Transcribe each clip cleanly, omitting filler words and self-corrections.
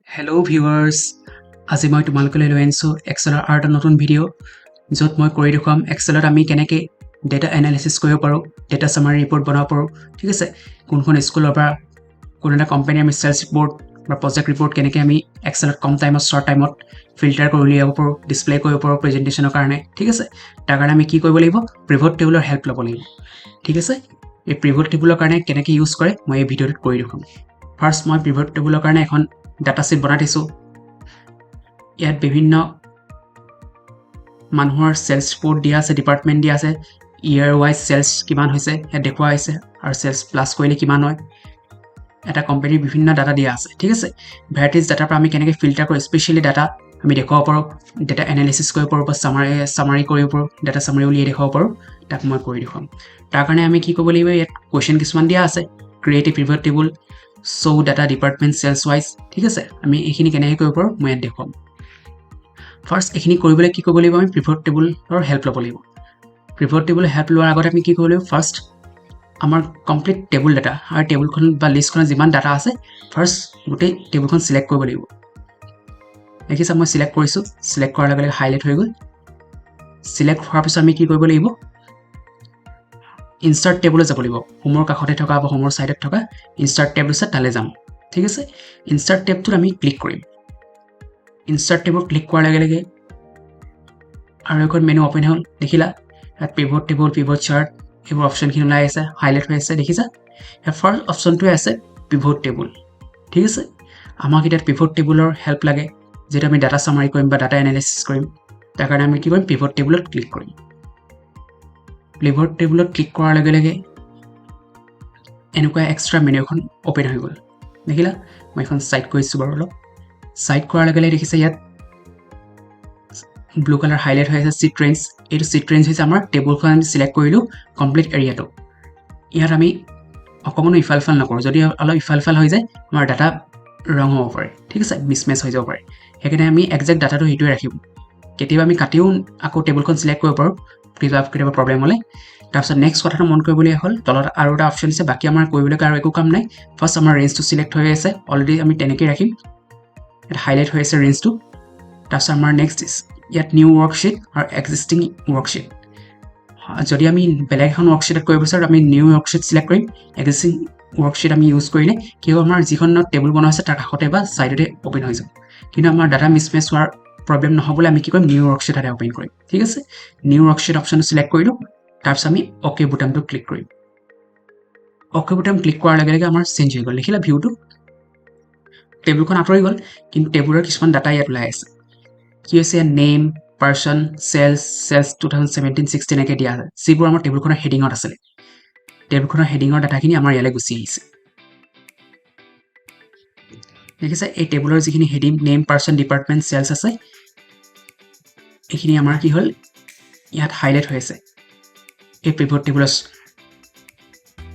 hello' viewers আজি মই তোমালোকলৈ লৈ আনিছোঁ এক্সেলৰ আৰু এটা নতুন ভিডিঅ' য'ত মই কৰি দেখুৱাম এক্সেলত আমি কেনেকৈ ডেটা এনালিচিছ কৰিব পাৰোঁ ডেটা চামাৰী ৰিপৰ্ট বনাব পাৰোঁ ঠিক আছে কোনখন স্কুলৰ পৰা কোনো এটা কোম্পানীৰ আমি চেলছ ৰিপৰ্ট বা প্ৰজেক্ট ৰিপৰ্ট কেনেকৈ আমি এক্সেলত কম টাইমত শ্বৰ্ট টাইমত ফিল্টাৰ কৰি উলিয়াব পাৰোঁ ডিছপ্লে কৰিব পাৰোঁ প্ৰেজেণ্টেশ্যনৰ কাৰণে ঠিক আছে তাৰ কাৰণে আমি কি কৰিব লাগিব পিভট টেবুলৰ হেল্প ল'ব লাগিব ঠিক আছে এই পিভট টেবুলৰ কাৰণে কেনেকৈ ইউজ কৰে মই এই ভিডিঅ'টোত কৰি দেখুৱাম ফাৰ্ষ্ট মই পিভট টেবুলৰ কাৰণে এখন ডাটা শ্বীট বনাই দিছোঁ ইয়াত বিভিন্ন মানুহৰ চেলছ ৰিপৰ্ট দিয়া আছে ডিপাৰ্টমেণ্ট দিয়া আছে ইয়াৰ ৱাইজ চেলছ কিমান হৈছে ইয়াত দেখুওৱা হৈছে আৰু চেলছ প্লাছ কৰিলে কিমান হয় এটা কোম্পানীৰ বিভিন্ন ডাটা দিয়া আছে ঠিক আছে ভেৰাইটিজ ডাটাৰ পৰা আমি কেনেকৈ ফিল্টাৰ কৰোঁ স্পেচিয়েলি ডাটা আমি দেখুৱাব পাৰোঁ ডেটা এনালিচিছ কৰিব পাৰোঁ বা চামাৰী কৰিব পাৰোঁ ডেটা চামাৰী উলিয়াই দেখুৱাব পাৰোঁ তাক মই কৰি দেখুৱাম তাৰ কাৰণে আমি কি কৰিব লাগিব ইয়াত কুৱেশ্যন কিছুমান দিয়া আছে ক্ৰিয়েট এ pivot table show data department sales wise ঠিক আছে আমি এইখিনি কেনেকৈ কৰিব পাৰোঁ মই ইয়াত দেখুৱাম ফাৰ্ষ্ট এইখিনি কৰিবলৈ কি কৰিব লাগিব আমি পিভট টেবুলৰ হেল্প ল'ব লাগিব পিভট টেবুলৰ হেল্প লোৱাৰ আগতে আমি কি কৰিব লাগিব ফাৰ্ষ্ট আমাৰ কমপ্লিট টেবুল ডাটা আৰু টেবুলখন বা লিষ্টখনত যিমান ডাটা আছে ফাৰ্ষ্ট গোটেই টেবুলখন চিলেক্ট কৰিব লাগিব দেখিছা মই চিলেক্ট কৰিছোঁ চিলেক্ট কৰাৰ লগে লগে হাইলাইট হৈ গ'ল চিলেক্ট হোৱাৰ পিছত আমি কি কৰিব লাগিব ইনচাৰ্ট টেবুলত যাব লাগিব হোমৰ কাষতে থকা বা হোমৰ সাইডত থকা ইনচাৰ্ট টেব আছে তালে যাম ঠিক আছে ইনচাৰ্ট টেবটোত আমি ক্লিক কৰিম ইনচাৰ্ট টেবত ক্লিক কৰাৰ লগে লগে আৰু এখন মেনু ওপেন হ'ল দেখিলা ইয়াত পিভট টেবুল পিভট চাৰ্ট এইবোৰ অপশ্যনখিনি ওলাই আছে হাইলাইট হৈ আছে দেখিছা ইয়াৰ ফাৰ্ষ্ট অপশ্যনটোৱে আছে পিভট টেবুল ঠিক আছে আমাক এতিয়া পিভট টেবুলৰ হেল্প লাগে যেটা আমি ডাটা সামাৰী কৰিম বা ডাটা এনালিচিছ কৰিম তাৰ কাৰণে আমি কি কৰিম পিভট টেবুলত ক্লিক কৰিম পিভট টেবুলত ক্লিক কৰাৰ লগে লগে এনেকুৱা এক্সট্ৰা মেনু এখন ওপেন হৈ গ'ল দেখিলা মই এখন সাইড কৰিছোঁ বাৰু অলপ সাইড কৰাৰ লগে লগে দেখিছে ইয়াত ব্লু কালাৰ হাইলাইট হৈ আছে চিট ৰেঞ্জ এইটো চিট ৰেঞ্জ হৈছে আমাৰ টেবুলখন আমি চিলেক্ট কৰিলোঁ কমপ্লিট এৰিয়াটো ইয়াত আমি অকণমানো ইফাল সিফাল নকৰোঁ যদি অলপ ইফাল সিফাল হৈ যায় আমাৰ ডাটা ৰং হ'ব পাৰে ঠিক আছে মিছমেচ হৈ যাব পাৰে সেইকাৰণে আমি একজেক্ট ডাটাটো সেইটোৱে ৰাখিম কেতিয়াবা আমি কাটিও আকৌ টেবুলখন চিলেক্ট কৰিব পাৰোঁ কেতিয়াবা প্ৰব্লেম হ'লে তাৰপিছত নেক্সট কথাটো মন কৰিবলগীয়া হ'ল তলত আৰু এটা অপশ্যন আছে বাকী আমাৰ কৰিবলগীয়া আৰু একো কাম নাই ফাৰ্ষ্ট আমাৰ ৰেঞ্জটো চিলেক্ট হৈ আছে অলৰেডি আমি তেনেকৈ ৰাখিম ইয়াত হাইলাইট হৈ আছে ৰেঞ্জটো তাৰপিছত আমাৰ নেক্সট ইয়াত নিউ ৱৰ্কশ্বিট আৰু এক্সিষ্টিং ৱৰ্কশ্বিট যদি আমি বেলেগ এখন ৱৰ্কশ্বিটত কৰিব বিচাৰোঁ আমি নিউ ৱৰ্কশ্বিট চিলেক্ট কৰিম এক্সিষ্টিং ৱৰ্কশ্বিট আমি ইউজ কৰিলে কি হ'ব আমাৰ যিখন টেবুল বনোৱা হৈছে তাৰ কাষতে বা ছাইডতে অ'পেন হৈ যাব কিন্তু আমাৰ ডাটা মিছমেচ হোৱাৰ প্ৰব্লেম নহ'বলৈ আমি কি কৰিম নিউ ৱৰ্কশ্বিট এটা অ'পেন কৰিম ঠিক আছে নিউ ৱৰ্কশ্বিট অপশ্যনটো চিলেক্ট কৰিলোঁ তাৰপিছত আমি অ'কে বুটামটো ক্লিক কৰিম অ'কে বুটাম ক্লিক কৰাৰ লগে লগে আমাৰ চেঞ্জ হৈ গ'ল দেখিলা ভিউটো টেবুলখন আঁতৰি গ'ল কিন্তু টেবুলৰ কিছুমান ডাটা ইয়াত ওলাই আছে কি হৈছে নেম পাৰ্চন চেলছ 2017-16 এনেকৈ দিয়া আছে যিবোৰ আমাৰ টেবুলখনৰ হেডিঙত আছিলে টেবুলখনৰ হেডিঙৰ ডাটাখিনি আমাৰ ইয়ালৈ গুচি আহিছে দেখিছে এই টেবুলৰ যিখিনি heading name person department sales আছে এইখিনি আমাৰ কি হ'ল ইয়াত হাইলাইট হৈ আছে এই পিভট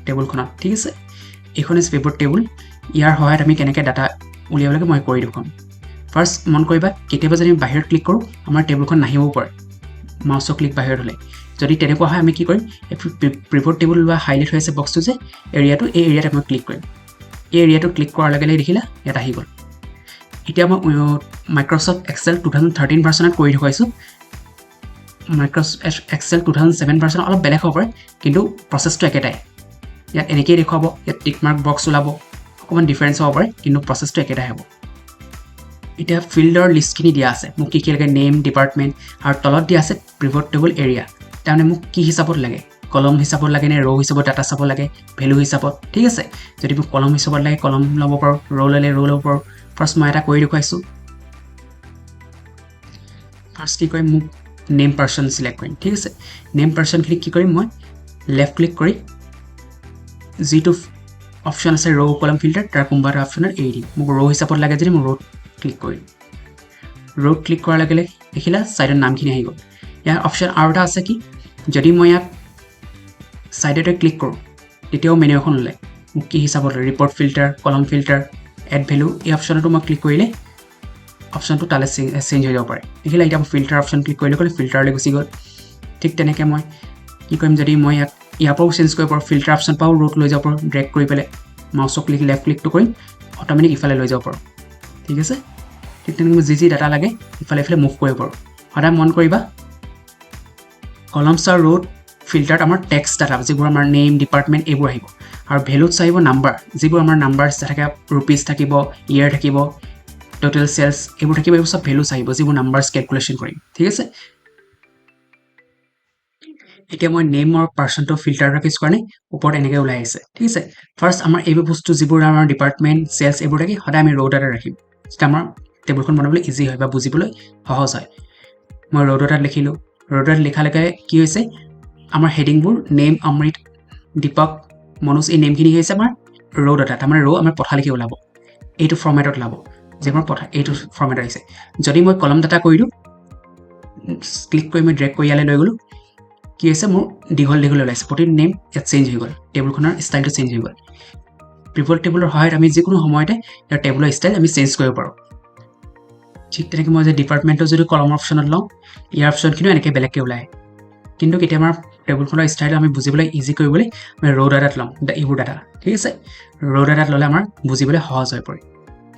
টেবুলখনত ঠিক আছে এইখন ইজ পিভট টেবুল ইয়াৰ সহায়ত আমি কেনেকৈ ডাটা উলিয়াব লাগে মই কৰি দেখুৱাম ফাৰ্ষ্ট মন কৰিবা কেতিয়াবা যদি আমি বাহিৰত ক্লিক কৰোঁ আমাৰ টেবুলখন নাহিবও পাৰে মাউচৰ ক্লিক বাহিৰত হ'লে যদি তেনেকুৱা হয় আমি কি কৰিম এই পিভট টেবুল বা হাইলাইট হৈ আছে বক্সটো যে এৰিয়াটো এই এৰিয়াত আমি ক্লিক কৰিম এই এৰিয়াটো ক্লিক কৰাৰ লগে লগে দেখিলা ইয়াত আহি গ'ল এতিয়া মই মাইক্ৰ'ছফ্ট এক্সেল 2013 ভাৰ্চনত কৰি দেখুৱাইছোঁ মাইক্ৰ'ছফ্ট এক্সেল 2007 ভাৰ্চন অলপ বেলেগ হ'ব পাৰে কিন্তু প্ৰচেছটো একেটাই ইয়াত এনেকৈয়ে দেখুৱাব ইয়াত টিক মাৰ্ক বক্স ওলাব অকণমান ডিফাৰেঞ্চ হ'ব পাৰে কিন্তু প্ৰচেছটো একেটাই হ'ব এতিয়া ফিল্ডৰ লিষ্টখিনি দিয়া আছে মোক কি লাগে নেম ডিপাৰ্টমেণ্ট আৰু তলত দিয়া আছে পিভট টেবুল এৰিয়া তাৰমানে মোক কি হিচাপত লাগে কলম হিচাপত লাগে নে ৰ' হিচাপত ডাটা চাব লাগে ভেলু হিচাপত ঠিক আছে যদি মোক কলম হিচাপত লাগে কলম ল'ব পাৰোঁ ৰ' ল'লে ৰ' ল'ব পাৰোঁ ফাৰ্ষ্ট মই এটা কৰি দেখুৱাইছোঁ ফাৰ্ষ্ট কি কৰিম মোক নেম পাৰ্চন চিলেক্ট কৰিম ঠিক আছে নেম পাৰ্চনখিনি কি কৰিম মই লেফ্ট ক্লিক কৰি যিটো অপশ্যন আছে ৰ' কলম ফিল্টাৰ তাৰ কোনোবা এটা অপশ্যনত এৰি দিম মোক ৰ' হিচাপত লাগে যদি মই ৰ' ক্লিক কৰিম ৰ' ক্লিক কৰাৰ লগে লগে দেখিলা ছাইডৰ নামখিনি আহি গ'ল ইয়াৰ অপশ্যন আৰু এটা আছে কি যদি মই ইয়াত ছাইডতে ক্লিক কৰোঁ তেতিয়াও মেনু এখন ওলায় মোক কি হিচাপত ৰিপৰ্ট ফিল্টাৰ কলম ফিল্টাৰ এড ভেলু এই অপশ্যনটো মই ক্লিক কৰিলে অপশ্যনটো তালৈ চেঞ্জ হৈ যাব পাৰে দেখিলা এতিয়া মই ফিল্টাৰ অপশ্যন ক্লিক কৰিলে ফিল্টাৰলৈ গুচি গ'ল ঠিক তেনেকৈ মই কি কৰিম যদি মই ইয়াৰ পৰাও চেঞ্জ কৰিব পাৰোঁ ফিল্টাৰ অপশ্যন পৰাও ৰোট লৈ যাব পাৰোঁ ড্ৰেগ কৰি পেলাই মাউচৰ ক্লিক লেফ্ট ক্লিকটো কৰিম অট'মেটিক ইফালে লৈ যাব পাৰোঁ ঠিক আছে ঠিক তেনেকৈ মই যি ডাটা লাগে ইফালে ইফালে মুভ কৰিব পাৰোঁ সদায় মন কৰিবা কলমছ আৰু ৰোত ফিল্টাৰত আমাৰ টেক্সট ডাটা যিবোৰ আমাৰ নেম ডিপাৰ্টমেণ্ট এইবোৰ আহিব আৰু ভেলুত আহিব নাম্বাৰ যিবোৰ আমাৰ নাম্বাৰছ থাকে ৰুপিজ থাকিব ইয়েৰ থাকিব টোটেল চেলছ এইবোৰ থাকিব এইবোৰ চব ভেলুছ আহিব যিবোৰ নাম্বাৰছ কেলকুলেশ্যন কৰিম ঠিক আছে এতিয়া মই নেম আৰু পাৰ্চনটো ফিল্টাৰ ৰাখিছোঁ কাৰণে ওপৰত এনেকৈ ওলাই আহিছে ঠিক আছে ফাৰ্ষ্ট আমাৰ এইবোৰ বস্তু যিবোৰ আমাৰ ডিপাৰ্টমেণ্ট চেলছ এইবোৰ থাকি সদায় আমি ৰ' ডাটা ৰাখিম তেতিয়া আমাৰ টেবুলখন বনাবলৈ ইজি হয় বা বুজিবলৈ সহজ হয় মই ৰ' ডাটাত লিখিলোঁ ৰ' ডাটাত লিখালৈকে কি হৈছে আমাৰ হেডিংবোৰ নেম অমৃত দীপক মনোজ এই নেমখিনি হৈছে আমাৰ ৰ' ডাটা তাৰমানে ৰ' আমাৰ পথালিকৈ ওলাব এইটো ফৰ্মেটত ওলাব যিবোৰ এইটো ফৰ্মেট আহিছে যদি মই কলম ডাটা কৰি দিওঁ ক্লিক কৰি মই ড্ৰেগ কৰি ইয়ালৈ লৈ গ'লোঁ কি হৈছে মোৰ দীঘল ওলাইছে প্ৰতিটো নেম ইয়াত চেঞ্জ হৈ গ'ল টেবুলখনৰ ষ্টাইলটো চেঞ্জ হৈ গ'ল পিভট টেবুলৰ সহায়ত আমি যিকোনো সময়তে ইয়াৰ টেবুলৰ ষ্টাইল আমি চেঞ্জ কৰিব পাৰোঁ ঠিক তেনেকৈ মই যে ডিপাৰ্টমেণ্টৰ যদি কলম অপশ্যনত লওঁ ইয়াৰ অপশ্যনখিনিও এনেকৈ বেলেগকৈ ওলায় কিন্তু কেতিয়াবা টেবুলখনৰ ষ্টাইল আমি বুজিবলৈ ইজি কৰিবলৈ আমি ৰ' ডাটাত ল'ম এইবোৰ ডাটা ঠিক আছে ৰ' ডাটাত ল'লে আমাৰ বুজিবলৈ সহজ হৈ পৰে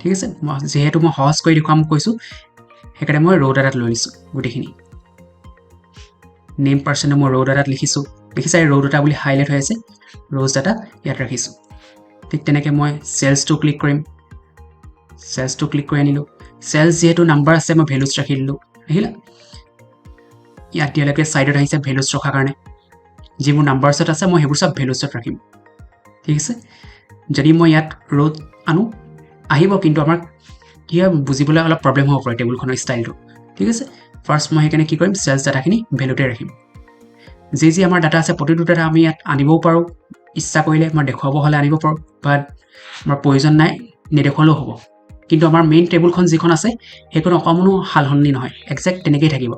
ঠিক আছে যিহেতু মই সহজ কৰি দেখুৱাম কৈছোঁ সেইকাৰণে মই ৰ' ডাটাত লৈ লৈছোঁ গোটেইখিনি নেম পাৰ্চনে মই ৰ' ডাটাত লিখিছোঁ দেখিছা এই ৰ' ডাটা বুলি হাইলাইট হৈ আছে ৰ'জ ডাটা ইয়াত ৰাখিছোঁ ঠিক তেনেকৈ মই চেলছটো ক্লিক কৰিম চেলছটো ক্লিক কৰি আনিলোঁ চেলছ যিহেতু নাম্বাৰ আছে মই ভেলুছ ৰাখি দিলোঁ দেখিলা ইয়াত দিয়ালৈকে ছাইডত আহিছে ভেলুছ ৰখাৰ কাৰণে যিবোৰ নাম্বাৰছত আছে মই সেইবোৰ চব ভেলুছত ৰাখিম ঠিক আছে যদি মই ইয়াত ৰ'দ আনো আহিব কিন্তু আমাৰ কি হয় বুজিবলৈ অলপ প্ৰব্লেম হ'ব পাৰে টেবুলখনৰ ষ্টাইলটো ঠিক আছে ফাৰ্ষ্ট মই সেইকাৰণে কি কৰিম চেলছ ডাটাখিনি ভেলুতে ৰাখিম যি আমাৰ ডাটা আছে প্ৰতিটো ডাটা আমি ইয়াত আনিবও পাৰোঁ ইচ্ছা কৰিলে মই দেখুৱাব হ'লে আনিব পাৰোঁ বাট আমাৰ প্ৰয়োজন নাই নেদেখুৱালেও হ'ব কিন্তু আমাৰ মেইন টেবুলখন যিখন আছে সেইখন অকণমানো সাল সলনি নহয় একজেক্ট তেনেকেই থাকিব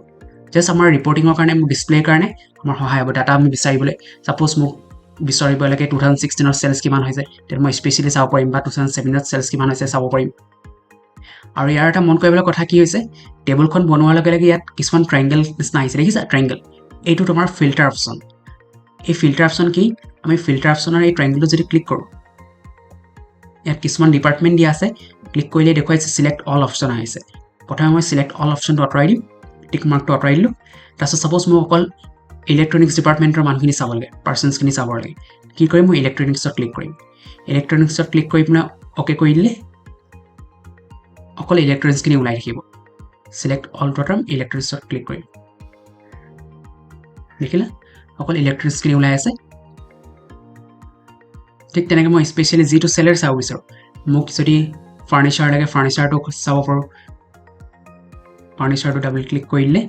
জাষ্ট আমাৰ ৰিপৰ্টিঙৰ কাৰণে মোৰ ডিছপ্লেৰ কাৰণে আমাৰ সহায় হ'ব ডাটা আমি বিচাৰিবলৈ ছাপ'জ মোক বিচাৰিব লাগে 2016ৰ চেলছ কিমান হৈছে তেতিয়া মই স্পেচিয়েলি চাব পাৰিম বা 2017ত চেলছ কিমান হৈছে চাব পাৰিম আৰু ইয়াৰ এটা মন কৰিবলৈ কথা কি হৈছে টেবুলখন বনোৱাৰ লগে লগে ইয়াত কিছুমান ট্ৰাইংগেল নিচিনা আহিছে দেখিছা ট্ৰাইংগেল এইটো তোমাৰ ফিল্টাৰ অপশ্যন এই ফিল্টাৰ অপশ্যন কি আমি ফিল্টাৰ অপশ্যনৰ এই ট্ৰাইংগেলটো যদি ক্লিক কৰোঁ ইয়াত কিছুমান ডিপাৰ্টমেণ্ট দিয়া আছে ক্লিক কৰিলে দেখুৱাইছে চিলেক্ট অল অপশ্যন আহিছে প্ৰথমে মই চিলেক্ট অল অপশ্যনটো আঁতৰাই দিম টিক মাৰ্কটো আঁতৰাই দিলোঁ তাৰপিছত ছাপ'জ মই অকল ইলেক্ট্ৰনিক্স ডিপাৰ্টমেণ্টৰ মানুহখিনি চাব লাগে পাৰ্চনছখিনি চাব লাগে কি কৰিম মই ইলেক্ট্ৰনিক্সত ক্লিক কৰিম ইলেক্ট্ৰনিক্সত ক্লিক কৰি পিনে অ'কে কৰি দিলে অকল ইলেক্ট্ৰনিক্সখিনি ওলাই থাকিব চিলেক্ট অল প্ৰথম ইলেক্ট্ৰনিক্সত ক্লিক কৰিম দেখিলা অকল ইলেক্ট্ৰনিক্সখিনি ওলাই আছে ঠিক তেনেকৈ মই স্পেচিয়েলি যিটো চেলাৰ চাব বিচাৰোঁ মোক যদি ফাৰ্নিচাৰ লাগে ফাৰ্নিচাৰটো চাব পাৰোঁ ফাৰ্নিচাৰটো ডাবল ক্লিক কৰি দিলে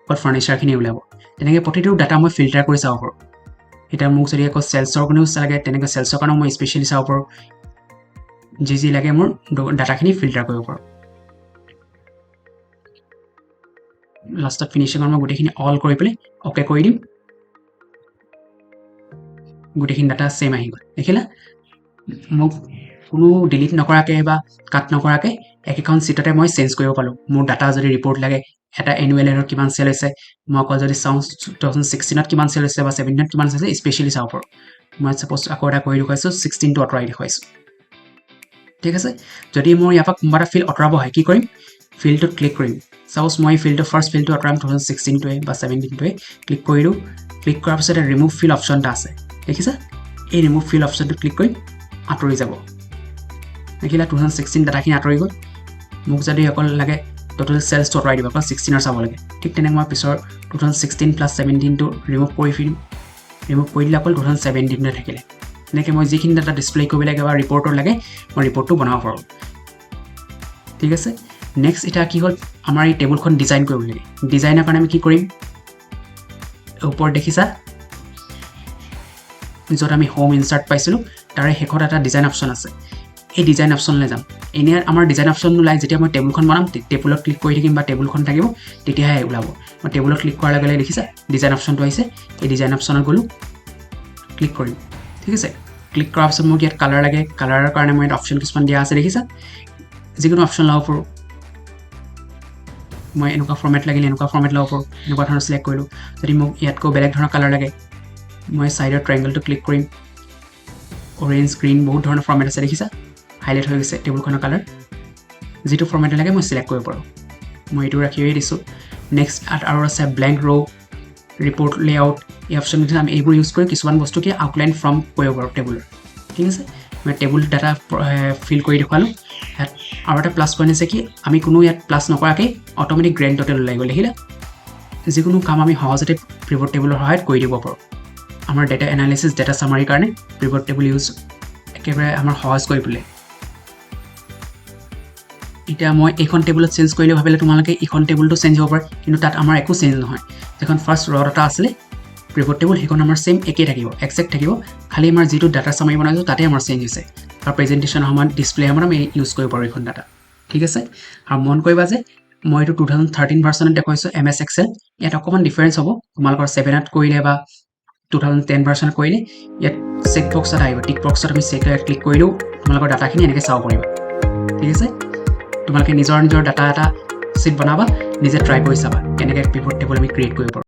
অকল ফাৰ্নিচাৰখিনি ওলাব তেনেকৈ প্ৰতিটো ডাটা মই ফিল্টাৰ কৰি চাব পাৰোঁ এতিয়া মোক যদি আকৌ চেলছৰ কাৰণেও লাগে তেনেকৈ চেলছৰ কাৰণেও মই স্পেচিয়েলি চাব পাৰোঁ যি লাগে মোৰ ডাটাখিনি ফিল্টাৰ কৰিব পাৰোঁ লাষ্টত ফিনিচিঙত মই গোটেইখিনি অল কৰি পেলাই অ'কে কৰি দিম গোটেইখিনি ডাটা ছেম আহি গ'ল দেখিলা মোক কোনো ডিলিট নকৰাকৈ বা কাট নকৰাকৈ একেখন চিটতে মই চেঞ্জ কৰিব পাৰোঁ মোৰ ডাটা যদি ৰিপৰ্ট লাগে এটা এনুৱেল এৰৰ কিমান চেল হৈছে মই অকল যদি চাওঁ 2016ত কিমান চেল হৈছে বা 17ত কিমান চেল হৈছে স্পেচিয়েলি চাব পাৰোঁ মই ছাপ'জ আকৌ এটা কৰি দেখুৱাইছোঁ 16টো আঁতৰাই দেখুৱাইছোঁ ঠিক আছে যদি মোৰ ইয়াৰ পৰা কোনোবা এটা ফিল্ড আঁতৰাব হয় কি কৰিম ফিল্ডটোত ক্লিক কৰিম ছাপ'জ মই ফিল্ডটো ফাৰ্ষ্ট ফিল্ডটো আঁতৰাম 2016টোৱে বা 17টোৱে ক্লিক কৰিলোঁ ক্লিক কৰাৰ পিছতে ৰিমুভ ফিল্ড অপশ্যন এটা আছে দেখিছা এই ৰিমুভ ফিল্ড অপশ্যনটো ক্লিক কৰি আঁতৰি যাব দেখিলা 2016 ডাটাখিনি আঁতৰি গ'ল মোক যদি অকল লাগে টোটেল চেলছটো আঁতৰাই দিব অকল 16ৰ চাব লাগে ঠিক তেনেকৈ মই পিছৰ 2016 প্লাছ 17টো ৰিমুভ কৰি দিম ৰিমুভ কৰি দিলে অকল 2017তে থাকিলে এনেকৈ মই যিখিনি ডাটা ডিছপ্লে কৰিব লাগে বা ৰিপৰ্টৰ লাগে মই ৰিপৰ্টটো বনাব পাৰোঁ ঠিক আছে নেক্সট এতিয়া কি হ'ল আমাৰ এই টেবুলখন ডিজাইন কৰিব লাগে ডিজাইনৰ কাৰণে আমি কি কৰিম ওপৰত দেখিছা য'ত আমি হোম ইনচাৰ্ট পাইছিলোঁ তাৰে শেষত এটা ডিজাইন অপশ্যন আছে এই ডিজাইন অপশ্যনলৈ যাম এনেই আমাৰ ডিজাইন অপশ্যন নোলায় যেতিয়া মই টেবুলখন বনাম টেবুলত ক্লিক কৰি থাকিম বা টেবুলখন থাকিব তেতিয়াহে ওলাব মই টেবুলত ক্লিক কৰাৰ লগে লগে দেখিছা ডিজাইন অপশ্যনটো আহিছে এই ডিজাইন অপশ্যনত গ'লোঁ ক্লিক কৰিম ঠিক আছে ক্লিক কৰাৰ পিছত মোক ইয়াত কালাৰ লাগে কালাৰৰ কাৰণে মই ইয়াত অপশ্যন কিছুমান দিয়া আছে দেখিছা যিকোনো অপশ্যন ল'ব পাৰোঁ মই এনেকুৱা ফৰ্মেট লাগিলে এনেকুৱা ফৰ্মেট ল'ব পাৰোঁ এনেকুৱা ধৰণৰ চিলেক্ট কৰিলোঁ যদি মোক ইয়াতকৈ বেলেগ ধৰণৰ কালাৰ লাগে মই ছাইডৰ ট্ৰাইংগলটো ক্লিক কৰিম অৰেঞ্জ গ্ৰীণ বহুত ধৰণৰ ফৰ্মেট আছে দেখিছা হাইলাইট হৈ গৈছে টেবুলখনৰ কালাৰ যিটো ফৰ্মেটে লাগে মই চিলেক্ট কৰিব পাৰোঁ মই এইটো ৰাখিয়ে দিছোঁ নেক্সট আৰু আছে ব্লেংক ৰ' ৰিপৰ্ট লেআউট এই অপশ্যনকেইটা আমি এইবোৰ ইউজ কৰি কিছুমান বস্তু কি আউটলাইন ফ্ৰম কৰিব পাৰোঁ টেবুলৰ ঠিক আছে মই টেবুল ডাটা ফিল কৰি দেখুৱালোঁ ইয়াত আৰু এটা প্লাছ পইণ্ট আছে কি আমি কোনো ইয়াত প্লাছ নকৰাকৈ অট'মেটিক গ্ৰেণ্ড টোটেল ওলাই গ'ল দেখিলে যিকোনো কাম আমি সহজতে পিভট টেবুলৰ সহায়ত কৰি দিব পাৰোঁ আমাৰ ডেটা এনালাইচিছ ডেটা চামাৰীৰ কাৰণে পিভট টেবুল ইউজ একেবাৰে আমাৰ সহজ কৰি তোলে এতিয়া মই এইখন টেবুলত চেঞ্জ কৰিলে ভাবিলে তোমালোকে এইখন টেবুলটো চেঞ্জ হ'ব পাৰে কিন্তু তাত আমাৰ একো চেঞ্জ নহয় যেখন ফাৰ্ষ্ট ৰ ডাটা আছিলে পিভট টেবুল সেইখন আমাৰ সেম একেই থাকিব এক্সেক্ট থাকিব খালি আমাৰ যিটো ডাটা চামাৰী বনাইছোঁ তাতে আমাৰ চেঞ্জ হৈছে আৰু প্ৰেজেণ্টেশ্যনৰ সময়ত ডিছপ্লে সময়ত আমি ইউজ কৰিব পাৰোঁ এইখন ডাটা ঠিক আছে আৰু মন কৰিবা যে মই এইটো 2013 ভাৰ্চনত দেখুৱাইছোঁ MS Excel ইয়াত অকণমান ডিফাৰেঞ্চ হ'ব তোমালোকৰ 7ত কৰিলে বা 2010 ভাৰ্চনত কৰিলে ইয়াত চেক বক্স এটা আহিব টিক বক্সত আমি ক্লিক কৰিলেও তোমালোকৰ ডাটাখিনি এনেকৈ চাব পাৰিবা ঠিক আছে তোমালোকে নিজৰ ডাটা এটা চিট বনাবা নিজে ট্ৰাই কৰি চাবা কেনেকৈ পিভট টেবুল আমি ক্ৰিয়েট কৰিব পাৰোঁ